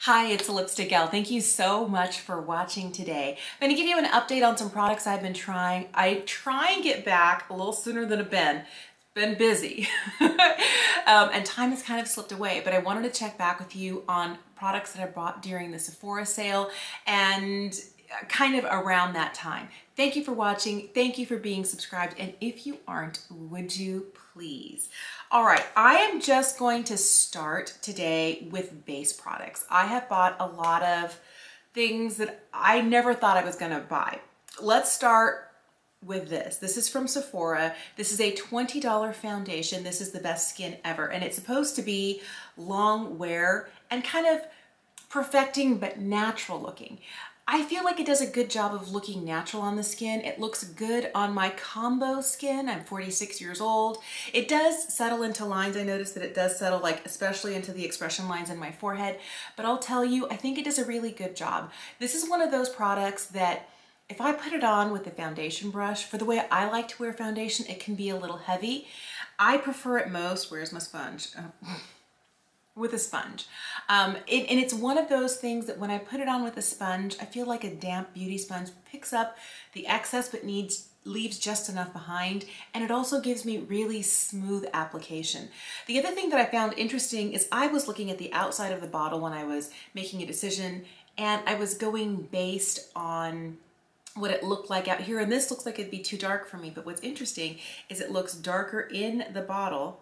Hi, it's Lipstick Gal. Thank you so much for watching today. I'm going to give you an update on some products I've been trying. I try and get back a little sooner than I've been busy. And time has kind of slipped away, but I wanted to check back with you on products that I bought during the Sephora sale and kind of around that time. Thank you for watching. Thank you for being subscribed. And if you aren't, would you please? All right, I am just going to start today with base products. I have bought a lot of things that I never thought I was gonna buy. Let's start with this. This is from Sephora. This is a $20 foundation. This is the best skin ever. And it's supposed to be long wear and kind of perfecting but natural looking. I feel like it does a good job of looking natural on the skin. It looks good on my combo skin. I'm 46 years old. It does settle into lines. I noticed that it does settle, like especially into the expression lines in my forehead, but I'll tell you, I think it does a really good job. This is one of those products that if I put it on with a foundation brush, for the way I like to wear foundation, it can be a little heavy. I prefer it most, where's my sponge? With a sponge. And it's one of those things that when I put it on with a sponge, I feel like a damp beauty sponge picks up the excess but leaves just enough behind, and it also gives me really smooth application. The other thing that I found interesting is I was looking at the outside of the bottle when I was making a decision, and I was going based on what it looked like out here, and this looks like it'd be too dark for me, but what's interesting is it looks darker in the bottle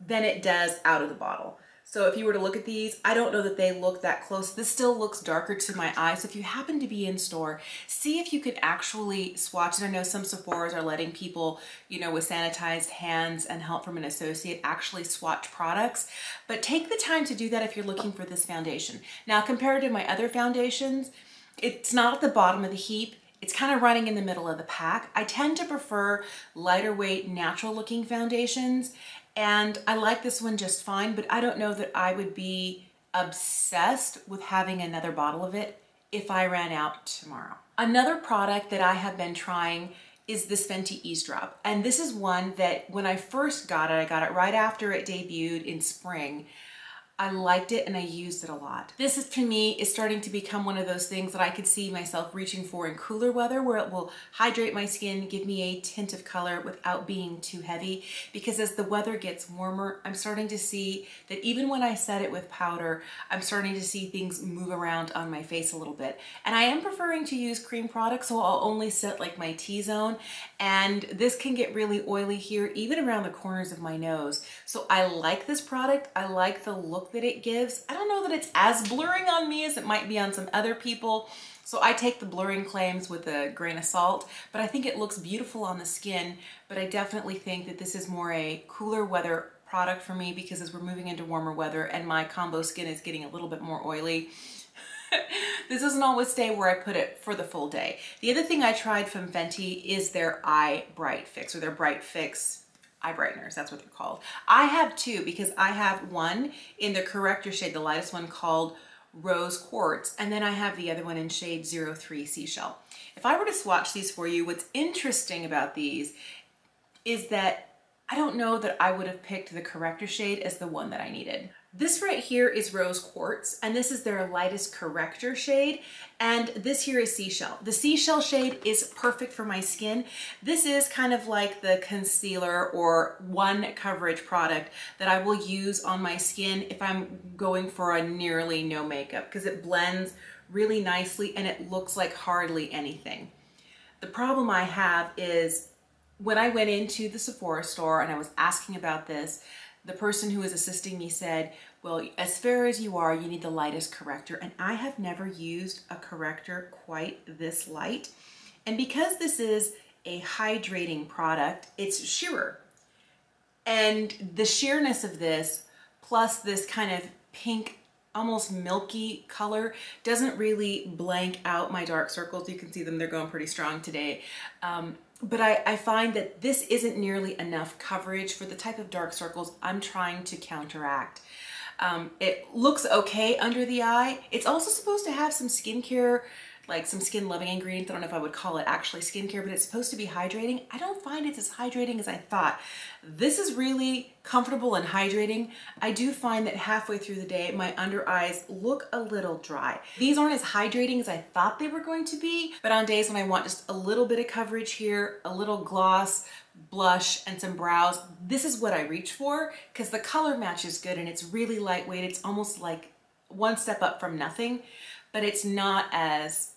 than it does out of the bottle. So if you were to look at these, I don't know that they look that close. This still looks darker to my eye. So if you happen to be in store, see if you could actually swatch it. I know some Sephoras are letting people, you know, with sanitized hands and help from an associate actually swatch products, but take the time to do that if you're looking for this foundation. Now, compared to my other foundations, it's not at the bottom of the heap. It's kind of running in the middle of the pack. I tend to prefer lighter weight, natural looking foundations, and I like this one just fine, but I don't know that I would be obsessed with having another bottle of it if I ran out tomorrow. Another product that I have been trying is this Fenty Eaze Drop. And this is one that when I first got it, I got it right after it debuted in spring. I liked it and I used it a lot. This is, to me, is starting to become one of those things that I could see myself reaching for in cooler weather, where it will hydrate my skin, give me a tint of color without being too heavy. Because as the weather gets warmer, I'm starting to see that even when I set it with powder, I'm starting to see things move around on my face a little bit. And I am preferring to use cream products, so I'll only set like my T-zone. And this can get really oily here, even around the corners of my nose. So I like this product. I like the look that it gives. I don't know that it's as blurring on me as it might be on some other people, so I take the blurring claims with a grain of salt, but I think it looks beautiful on the skin. But I definitely think that this is more a cooler weather product for me, because as we're moving into warmer weather and my combo skin is getting a little bit more oily, this doesn't always stay where I put it for the full day. The other thing I tried from Fenty is their Eye Bright Fix, or their Bright Fix eye brighteners, that's what they're called. I have two, because I have one in the Corrector shade, the lightest one, called Rose Quartz, and then I have the other one in shade 03 Seashell. If I were to swatch these for you, what's interesting about these is that I don't know that I would have picked the Corrector shade as the one that I needed. This right here is Rose Quartz, and this is their lightest Corrector shade, and this here is Seashell. The Seashell shade is perfect for my skin. This is kind of like the concealer or one coverage product that I will use on my skin if I'm going for a nearly no makeup, because it blends really nicely and it looks like hardly anything. The problem I have is when I went into the Sephora store and I was asking about this, the person who was assisting me said, well, as fair as you are, you need the lightest corrector. And I have never used a corrector quite this light. And because this is a hydrating product, it's sheerer. And the sheerness of this, plus this kind of pink, almost milky color, doesn't really blank out my dark circles. You can see them, they're going pretty strong today. But I find that this isn't nearly enough coverage for the type of dark circles I'm trying to counteract. It looks okay under the eye. It's also supposed to have some skincare like some skin loving ingredients. I don't know if I would call it actually skincare, but it's supposed to be hydrating. I don't find it's as hydrating as I thought. This is really comfortable and hydrating. I do find that halfway through the day, my under eyes look a little dry. These aren't as hydrating as I thought they were going to be, but on days when I want just a little bit of coverage here, a little gloss, blush, and some brows, this is what I reach for because the color match is good and it's really lightweight. It's almost like one step up from nothing, but it's not as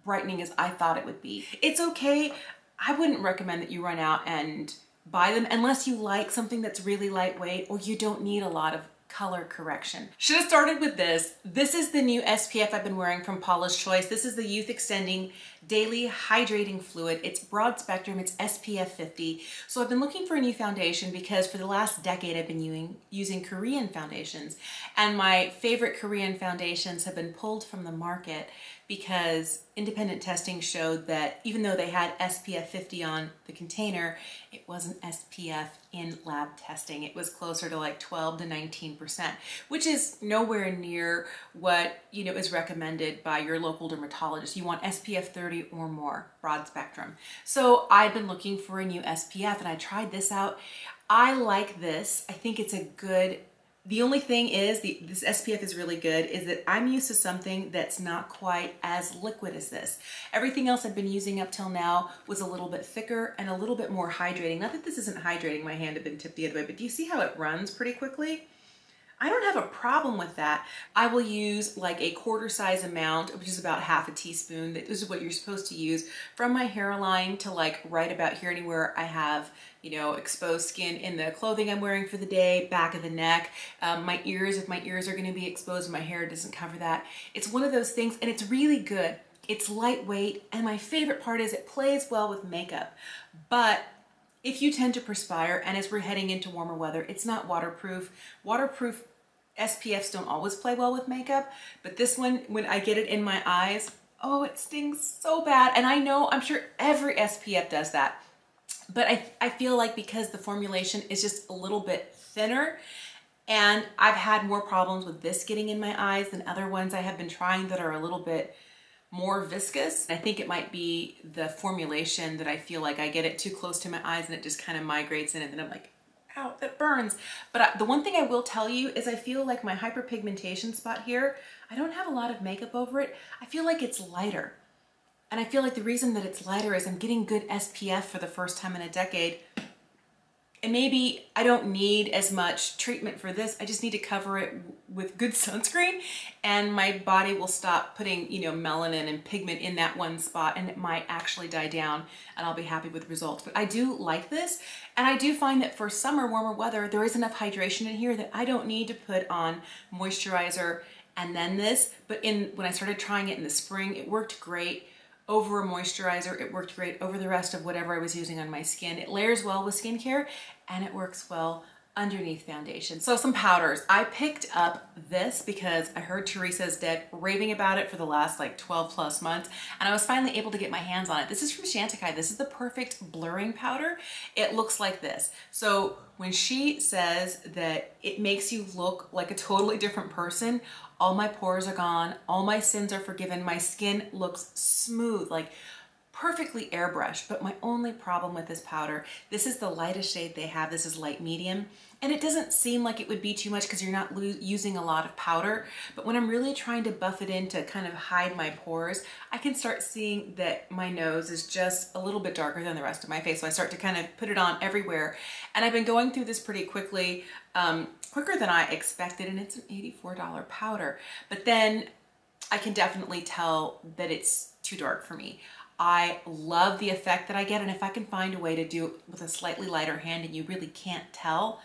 brightening as I thought it would be. It's okay. I wouldn't recommend that you run out and buy them unless you like something that's really lightweight or you don't need a lot of color correction. Should have started with this. This is the new SPF I've been wearing from Paula's Choice. This is the Youth Extending Daily Hydrating Fluid. It's broad spectrum, it's SPF 50. So I've been looking for a new foundation because for the last decade I've been using Korean foundations, and my favorite Korean foundations have been pulled from the market because independent testing showed that even though they had SPF 50 on the container, it wasn't SPF in lab testing. It was closer to like 12 to 19%, which is nowhere near what is recommended by your local dermatologist. You want SPF 30 or more, broad spectrum. So I've been looking for a new SPF and I tried this out. I like this. I think it's a good. The only thing is, this SPF is really good, is that I'm used to something that's not quite as liquid as this. Everything else I've been using up till now was a little bit thicker and a little bit more hydrating. Not that this isn't hydrating, my hand had been tipped the other way, but do you see how it runs pretty quickly? I don't have a problem with that. I will use like a quarter size amount, which is about half a teaspoon. This is what you're supposed to use from my hairline to like right about here, anywhere I have, exposed skin in the clothing I'm wearing for the day, back of the neck, my ears, if my ears are gonna be exposed and my hair doesn't cover that. It's one of those things and it's really good. It's lightweight, and my favorite part is it plays well with makeup. But if you tend to perspire, and as we're heading into warmer weather, it's not waterproof. Waterproof SPFs don't always play well with makeup, but this one, when I get it in my eyes, oh, it stings so bad. And I'm sure every SPF does that. But I feel like because the formulation is just a little bit thinner, and I've had more problems with this getting in my eyes than other ones I have been trying that are a little bit more viscous. I think it might be the formulation that I feel like I get it too close to my eyes and it just kind of migrates in, and then I'm like, ow, that burns. But the one thing I will tell you is I feel like my hyperpigmentation spot here, I don't have a lot of makeup over it. I feel like it's lighter. And I feel like the reason that it's lighter is I'm getting good SPF for the first time in a decade. And maybe I don't need as much treatment for this. I just need to cover it with good sunscreen, and my body will stop putting, melanin and pigment in that one spot, and it might actually die down, and I'll be happy with the results. But I do like this, and I do find that for summer, warmer weather, there is enough hydration in here that I don't need to put on moisturizer and then this. But when I started trying it in the spring, it worked great over a moisturizer. It worked great over the rest of whatever I was using on my skin. It layers well with skincare, and it works well underneath foundation. So some powders. I picked up this because I heard Teresa's dead raving about it for the last like 12 plus months, and I was finally able to get my hands on it. This is from Chantecaille. This is the perfect blurring powder. It looks like this. So when she says that it makes you look like a totally different person, all my pores are gone, all my sins are forgiven, my skin looks smooth, like perfectly airbrushed. But my only problem with this powder, this is the lightest shade they have. This is light medium, and it doesn't seem like it would be too much because you're not using a lot of powder. But when I'm really trying to buff it in to kind of hide my pores, I can start seeing that my nose is just a little bit darker than the rest of my face. So I start to kind of put it on everywhere. And I've been going through this pretty quickly, quicker than I expected, and it's an $84 powder. But then I can definitely tell that it's too dark for me. I love the effect that I get, and if I can find a way to do it with a slightly lighter hand and you really can't tell,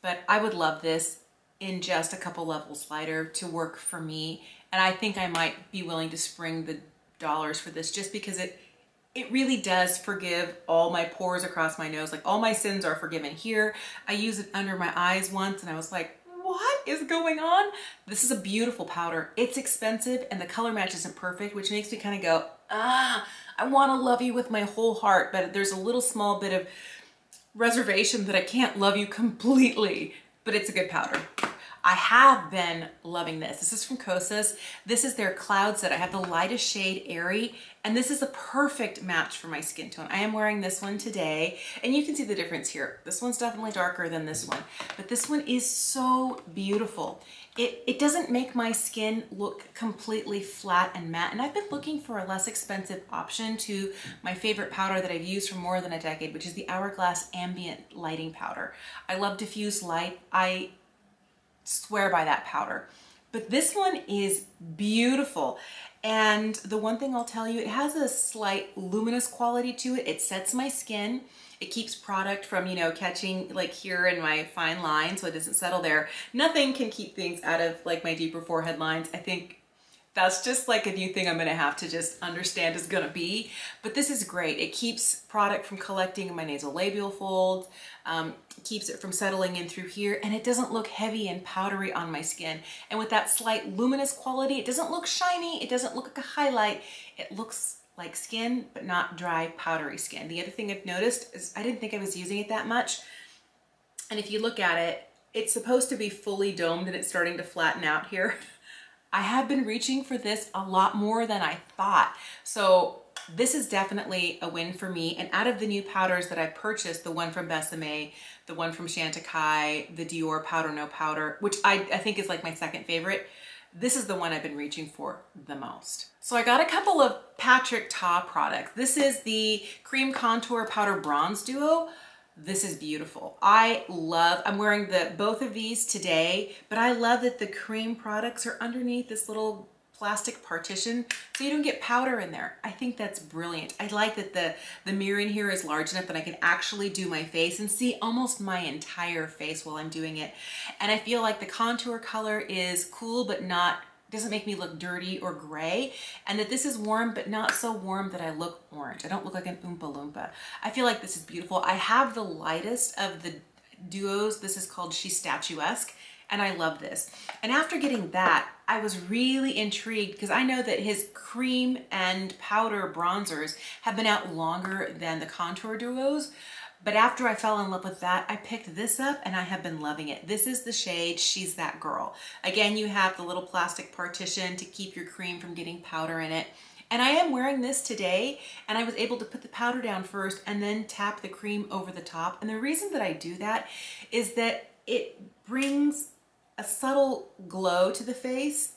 but I would love this in just a couple levels lighter to work for me. And I think I might be willing to spring the dollars for this just because it really does forgive all my pores across my nose. Like all my sins are forgiven here. I used it under my eyes once and I was like, what is going on? This is a beautiful powder. It's expensive and the color match isn't perfect, which makes me kind of go, I want to love you with my whole heart, but there's a little small bit of reservation that I can't love you completely, but it's a good powder. I have been loving this. This is from Kosas. This is their cloud set. I have the lightest shade, Airy, and this is a perfect match for my skin tone. I am wearing this one today, and you can see the difference here. This one's definitely darker than this one, but this one is so beautiful. It doesn't make my skin look completely flat and matte, and I've been looking for a less expensive option to my favorite powder that I've used for more than a decade, which is the Hourglass Ambient Lighting Powder. I love diffuse light. I swear by that powder. But this one is beautiful. And the one thing I'll tell you, it has a slight luminous quality to it. It sets my skin. It keeps product from, you know, catching like here in my fine line, so it doesn't settle there. Nothing can keep things out of like my deeper forehead lines. I think that's just like a new thing I'm gonna have to just understand is gonna be. But this is great. It keeps product from collecting in my nasolabial folds, keeps it from settling in through here, and it doesn't look heavy and powdery on my skin. And with that slight luminous quality, it doesn't look shiny, it doesn't look like a highlight, it looks like skin, but not dry, powdery skin. The other thing I've noticed is I didn't think I was using it that much. And if you look at it, it's supposed to be fully domed and it's starting to flatten out here. I have been reaching for this a lot more than I thought. So this is definitely a win for me. And out of the new powders that I purchased, the one from Besame, the one from Chantecaille, the Dior Powder No Powder, which I think is like my second favorite, this is the one I've been reaching for the most. So I got a couple of Patrick Ta products. This is the Cream Contour Powder Bronze Duo. This is beautiful. I'm wearing both of these today, but I love that the cream products are underneath this little plastic partition so you don't get powder in there. I think that's brilliant. I like that the mirror in here is large enough that I can actually do my face and see almost my entire face while I'm doing it. And I feel like the contour color is cool but doesn't make me look dirty or gray, and that this is warm but not so warm that I look orange. I don't look like an Oompa Loompa. I feel like this is beautiful. I have the lightest of the duos. This is called She's Statuesque, and I love this. And after getting that, I was really intrigued because I know that his cream and powder bronzers have been out longer than the contour duos. But after I fell in love with that, I picked this up and I have been loving it. This is the shade She's That Girl. Again, you have the little plastic partition to keep your cream from getting powder in it. And I am wearing this today, and I was able to put the powder down first and then tap the cream over the top. And the reason that I do that is that it brings a subtle glow to the face,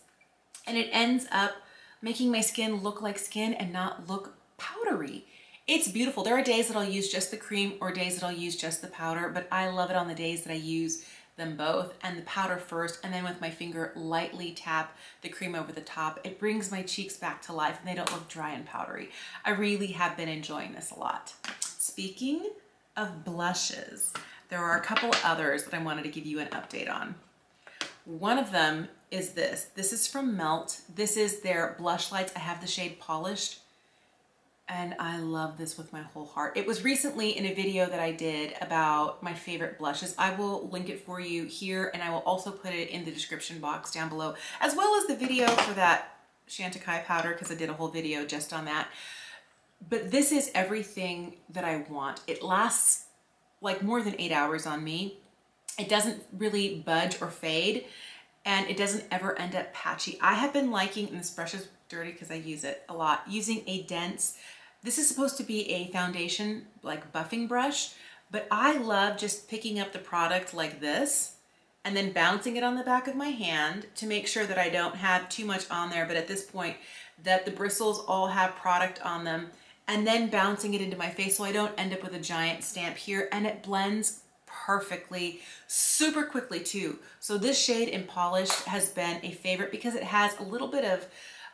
and it ends up making my skin look like skin and not look powdery. It's beautiful. There are days that I'll use just the cream or days that I'll use just the powder, but I love it on the days that I use them both, and the powder first, and then with my finger lightly tap the cream over the top. It brings my cheeks back to life and they don't look dry and powdery. I really have been enjoying this a lot. Speaking of blushes, there are a couple others that I wanted to give you an update on. One of them is this. This is from Melt. This is their Blushlights. I have the shade Polished, and I love this with my whole heart. It was recently in a video that I did about my favorite blushes. I will link it for you here, and I will also put it in the description box down below, as well as the video for that Chantecaille powder, because I did a whole video just on that. But this is everything that I want. It lasts like more than 8 hours on me. It doesn't really budge or fade, and it doesn't ever end up patchy. I have been liking, and this brush is dirty because I use it a lot, using a dense, this is supposed to be a foundation like buffing brush, but I love just picking up the product like this and then bouncing it on the back of my hand to make sure that I don't have too much on there, but at this point that the bristles all have product on them, and then bouncing it into my face so I don't end up with a giant stamp here, and it blends perfectly, super quickly too. So this shade in Polished has been a favorite because it has a little bit of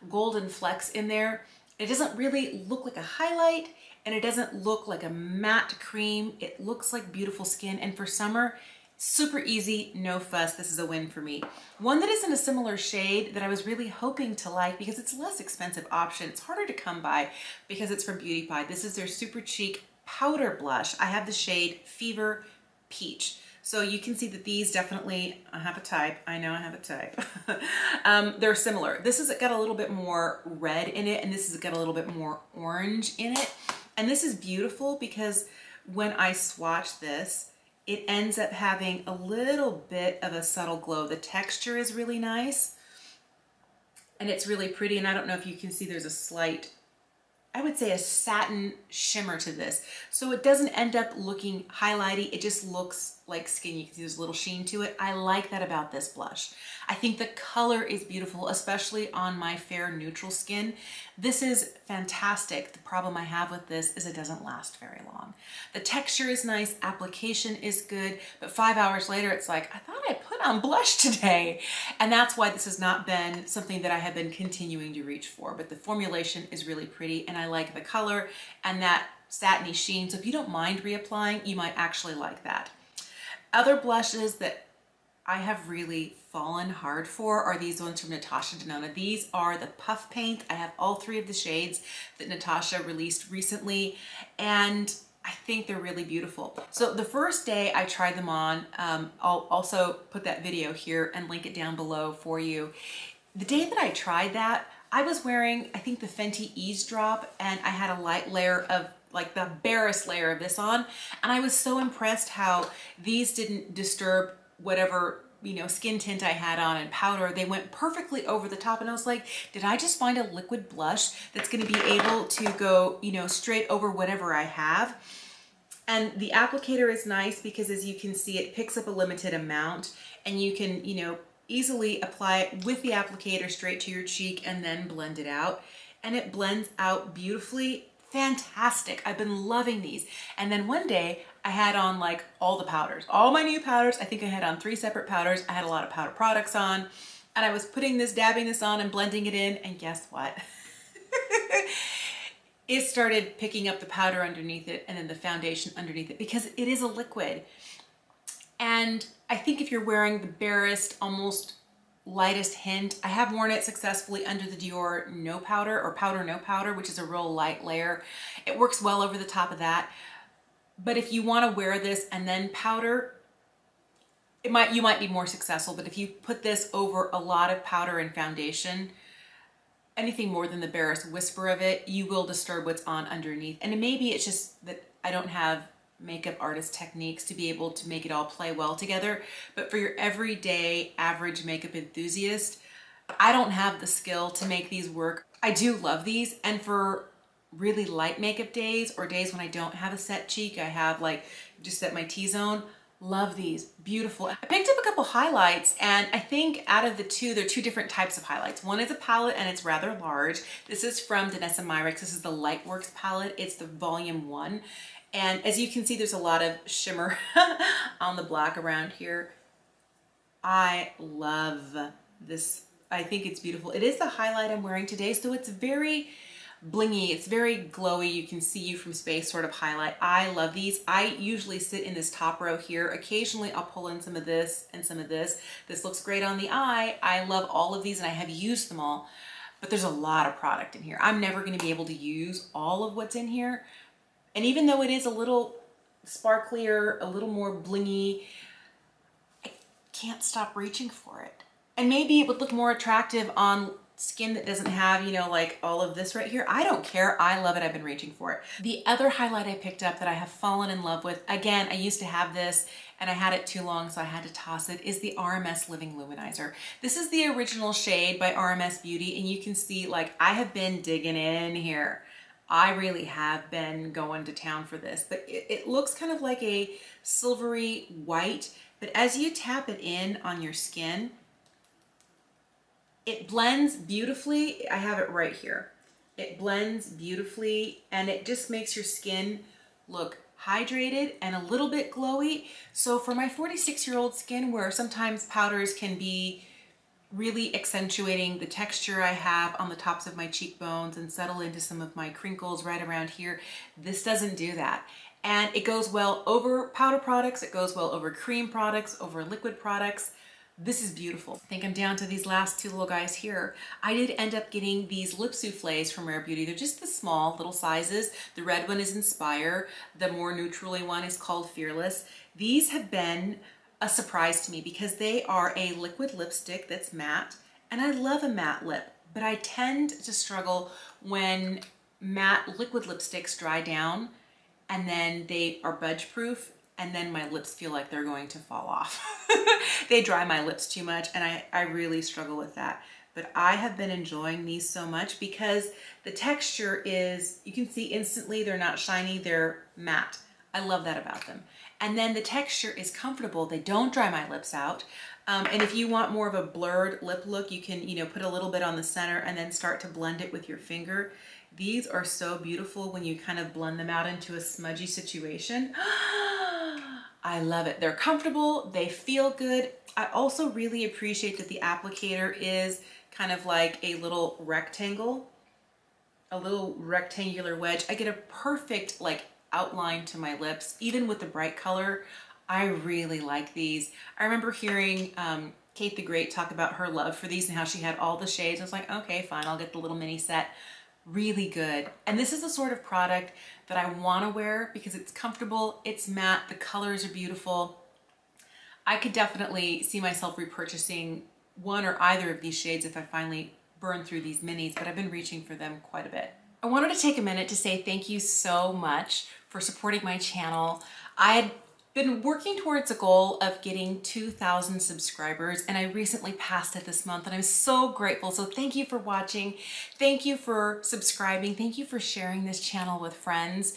golden flecks in there. It doesn't really look like a highlight, and it doesn't look like a matte cream. It looks like beautiful skin, and for summer, super easy, no fuss. This is a win for me. One that is in a similar shade that I was really hoping to like because it's a less expensive option. It's harder to come by because it's from Beauty Pie. This is their Super Cheek Powder Blush. I have the shade Fever Peach. So you can see that these definitely, I have a type. I know I have a type. They're similar. This has got a little bit more red in it, and this has got a little bit more orange in it. And this is beautiful because when I swatch this, it ends up having a little bit of a subtle glow. The texture is really nice and it's really pretty. And I don't know if you can see, there's a slight, I would say a satin shimmer to this. So it doesn't end up looking highlighty. It just looks like skin. You can see there's a little sheen to it. I like that about this blush. I think the color is beautiful, especially on my fair neutral skin. This is fantastic. The problem I have with this is it doesn't last very long. The texture is nice, application is good, but 5 hours later, it's like, I thought I put on blush today. And that's why this has not been something that I have been continuing to reach for, but the formulation is really pretty and I like the color and that satiny sheen. So if you don't mind reapplying, you might actually like that. Other blushes that I have really fallen hard for are these ones from Natasha Denona. These are the Puff Paint. I have all 3 of the shades that Natasha released recently, and I think they're really beautiful. So the first day I tried them on, I'll also put that video here and link it down below for you. The day that I tried that, I was wearing, I think, the Fenty Eaze drop, and I had a light layer of, like the barest layer of this on, and I was so impressed how these didn't disturb whatever, you know, skin tint I had on and powder. They went perfectly over the top, and I was like, did I just find a liquid blush that's going to be able to go, you know, straight over whatever I have? And the applicator is nice because, as you can see, it picks up a limited amount, and you can, you know, easily apply it with the applicator straight to your cheek and then blend it out, and it blends out beautifully. Fantastic. I've been loving these. And then one day I had on like all the powders, all my new powders. I think I had on 3 separate powders. I had a lot of powder products on, and I was putting this, dabbing this on and blending it in, and guess what? It started picking up the powder underneath it and then the foundation underneath it, because it is a liquid. And I think if you're wearing the barest, almost lightest hint, I have worn it successfully under the Dior No Powder, or Powder No Powder, which is a real light layer. It works well over the top of that. But if you want to wear this and then powder, you might be more successful. But if you put this over a lot of powder and foundation, anything more than the barest whisper of it, you will disturb what's on underneath. And maybe it's just that I don't have makeup artist techniques to be able to make it all play well together. But for your everyday average makeup enthusiast, I don't have the skill to make these work. I do love these, and for really light makeup days or days when I don't have a set cheek, I have like just set my T-zone, love these, beautiful. I picked up a couple highlights, and I think out of the 2, there are 2 different types of highlights. One is a palette and it's rather large. This is from Danessa Myricks. This is the Lightworks palette. It's the volume 1. And as you can see, there's a lot of shimmer on the black around here. I love this. I think it's beautiful. It is the highlight I'm wearing today, so it's very blingy. It's very glowy. You can see you from space sort of highlight. I love these. I usually sit in this top row here. Occasionally I'll pull in some of this and some of this. This looks great on the eye. I love all of these, and I have used them all, but there's a lot of product in here. I'm never going to be able to use all of what's in here. And even though it is a little sparklier, a little more blingy, I can't stop reaching for it. And maybe it would look more attractive on skin that doesn't have, you know, like all of this right here. I don't care. I love it. I've been reaching for it. The other highlight I picked up that I have fallen in love with, again, I used to have this and I had it too long, so I had to toss it, is the RMS Living Luminizer. This is the original shade by RMS Beauty, and you can see, like, I have been digging in here. I really have been going to town for this, but it looks kind of like a silvery white, but as you tap it in on your skin, it blends beautifully. I have it right here. It blends beautifully, and it just makes your skin look hydrated and a little bit glowy. So for my 46-year-old skin, where sometimes powders can be really accentuating the texture I have on the tops of my cheekbones and settle into some of my crinkles right around here, this doesn't do that. And it goes well over powder products, it goes well over cream products, over liquid products. This is beautiful. I think I'm down to these last 2 little guys here. I did end up getting these lip souffles from Rare Beauty. They're just the small little sizes. The red one is Inspire. The more neutrally one is called Fearless. These have been a surprise to me because they are a liquid lipstick that's matte, and I love a matte lip, but I tend to struggle when matte liquid lipsticks dry down and then they are budge proof and then my lips feel like they're going to fall off. They dry my lips too much, and I really struggle with that. But I have been enjoying these so much because the texture is, you can see instantly they're not shiny, they're matte. I love that about them. And then the texture is comfortable. They don't dry my lips out. And if you want more of a blurred lip look, you can, you know, put a little bit on the center and then start to blend it with your finger. These are so beautiful when you kind of blend them out into a smudgy situation. I love it. They're comfortable, they feel good. I also really appreciate that the applicator is kind of like a little rectangle, a little rectangular wedge. I get a perfect like outline to my lips, even with the bright color. I really like these. I remember hearing Kate the Great talk about her love for these and how she had all the shades. I was like, okay, fine, I'll get the little mini set. Really good. And this is the sort of product that I want to wear because it's comfortable, it's matte, the colors are beautiful. I could definitely see myself repurchasing one or either of these shades if I finally burn through these minis, but I've been reaching for them quite a bit. I wanted to take a minute to say thank you so much for supporting my channel. I had been working towards a goal of getting 2,000 subscribers, and I recently passed it this month, and I'm so grateful. So thank you for watching. Thank you for subscribing. Thank you for sharing this channel with friends.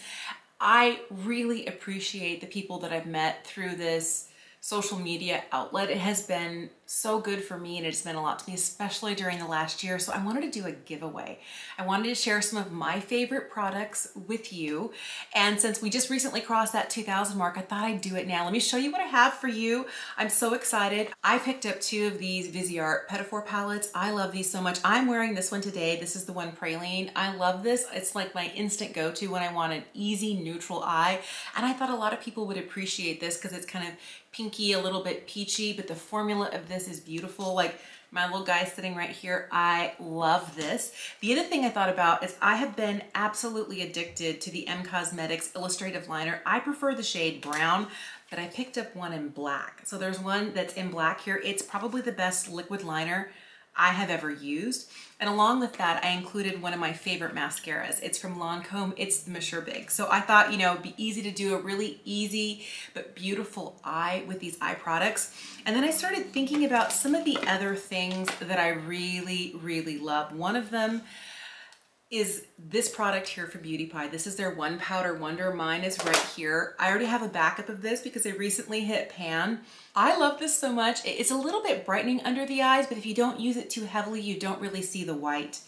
I really appreciate the people that I've met through this social media outlet. It has been so good for me, and it's meant a lot to me, especially during the last year. So I wanted to do a giveaway. I wanted to share some of my favorite products with you. And since we just recently crossed that 2,000 mark, I thought I'd do it now. Let me show you what I have for you. I'm so excited. I picked up 2 of these Viseart Petitfour palettes. I love these so much. I'm wearing this one today. This is the one Praline. I love this. It's like my instant go-to when I want an easy neutral eye. And I thought a lot of people would appreciate this because it's kind of pinky, a little bit peachy, but the formula of this is beautiful. Like my little guy sitting right here, I love this. The other thing I thought about is I have been absolutely addicted to the M Cosmetics Illustrative Liner. I prefer the shade brown, but I picked up one in black. So there's one that's in black here. It's probably the best liquid liner I have ever used. And along with that, I included one of my favorite mascaras. It's from Lancome. It's the Monsieur Big. So I thought, you know, it'd be easy to do a really easy but beautiful eye with these eye products. And then I started thinking about some of the other things that I really, really love. One of them is this product here from Beauty Pie. This is their One Powder Wonder. Mine is right here. I already have a backup of this because I recently hit pan. I love this so much. It's a little bit brightening under the eyes, but if you don't use it too heavily, you don't really see the white.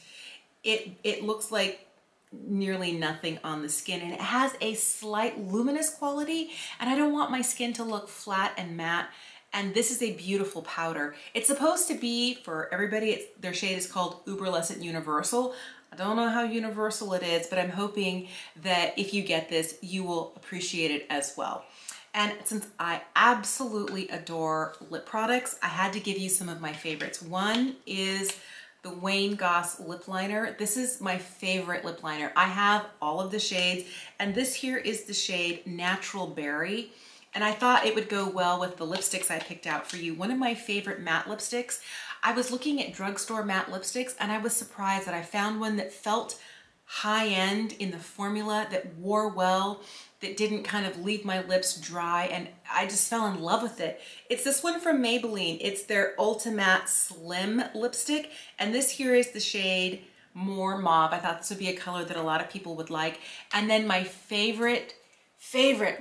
It looks like nearly nothing on the skin, and it has a slight luminous quality, and I don't want my skin to look flat and matte. And this is a beautiful powder. It's supposed to be, for everybody, their shade is called Uberlescent Universal. I don't know how universal it is, but I'm hoping that if you get this, you will appreciate it as well. And since I absolutely adore lip products, I had to give you some of my favorites. One is the Wayne Goss lip liner. This is my favorite lip liner. I have all of the shades, and this here is the shade Natural Berry. And I thought it would go well with the lipsticks I picked out for you. One of my favorite matte lipsticks. I was looking at drugstore matte lipsticks, and I was surprised that I found one that felt high-end in the formula, that wore well, that didn't kind of leave my lips dry, and I just fell in love with it. It's this one from Maybelline. It's their Ultimatte Slim lipstick, and this here is the shade More Mauve. I thought this would be a color that a lot of people would like. And then my favorite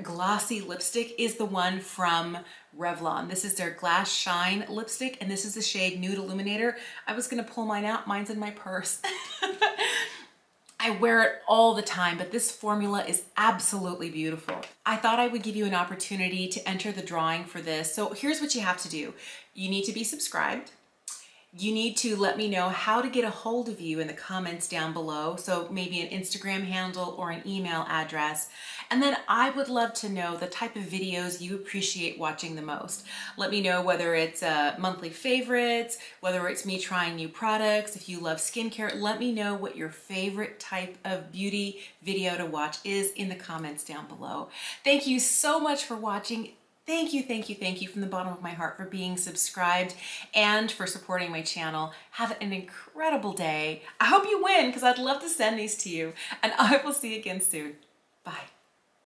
glossy lipstick is the one from Revlon. This is their Glass Shine lipstick, and this is the shade Nude Illuminator. I was gonna pull mine out. Mine's in my purse. I wear it all the time, but this formula is absolutely beautiful. I thought I would give you an opportunity to enter the drawing for this. So here's what you have to do. You need to be subscribed. You need to let me know how to get a hold of you in the comments down below. So maybe an Instagram handle or an email address. And then I would love to know the type of videos you appreciate watching the most. Let me know whether it's monthly favorites, whether it's me trying new products, if you love skincare. Let me know what your favorite type of beauty video to watch is in the comments down below. Thank you so much for watching. Thank you, thank you, thank you from the bottom of my heart for being subscribed and for supporting my channel. Have an incredible day. I hope you win because I'd love to send these to you, and I will see you again soon. Bye.